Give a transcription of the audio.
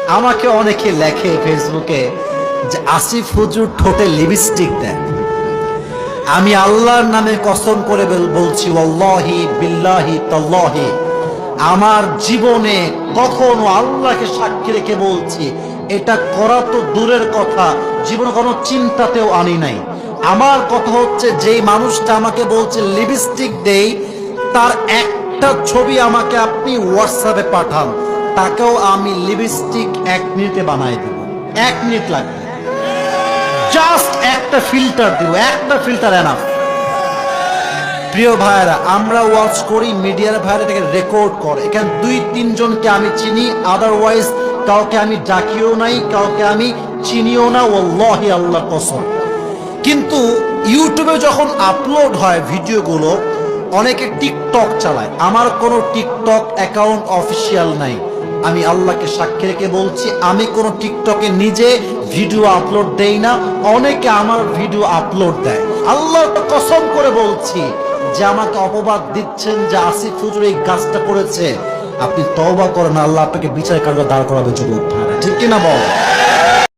আমাকে অনেকে লেখে ফেসবুকে যে আসিফ হুজুর ঠোঁটে লিপস্টিক দেন। আমি আল্লাহর নামে কসম করে বলছি, ওয়াল্লাহি বিল্লাহি তাল্লাহি, আমার জীবনে কখনো আল্লাহকে সাক্ষী রেখে বলছি, এটা করা তো দূরের কথা, জীবনে কোনো চিন্তাতেও আনি নাই। আমার কথা হচ্ছে, যেই মানুষটা আমাকে বলছে লিপস্টিক দেই, তার একটা ছবি আমাকে আপনি হোয়াটসঅ্যাপে পাঠান, তাকেও আমি লিপস্টিক 1 মিনিটে বানাই দেব। 1 মিনিট লাগবে, জাস্ট একটা ফিল্টার দিব, একটা ফিল্টার এনাফ। প্রিয় ভাইরা, আমরা ওয়াচ করি, মিডিয়ার ভাইরা এটাকে রেকর্ড করে। এখানে 2-3 জনকে আমি চিনি, আদারওয়াইজ কাউকে আমি ডাকিও নাই, কাউকে আমি চিনিও না, ওয়াল্লাহি আল্লাহর কসম। কিন্তু ইউটিউবে যখন আপলোড হয় ভিডিওগুলো, অনেকে টিকটক চালায়। আমার কোনো টিকটক অ্যাকাউন্ট অফিসিয়াল নাই। আমি আল্লাহকে সাক্ষী রেখে বলছি, আমি কোনো টিকটকে নিজে ভিডিও আপলোড দেই না, অনেকে আমার ভিডিও আপলোড দেয়। আল্লাহর কসম করে বলছি, যে আমাকে অপবাদ দিচ্ছেন যে আসিফ হুজুর এই কাজটা করেছে, আপনি তওবা করেন, আল্লাহ আপনাকে বিচার কার্য দাঁড় করাবে যুবক ভাইরা, ঠিক কিনা বল?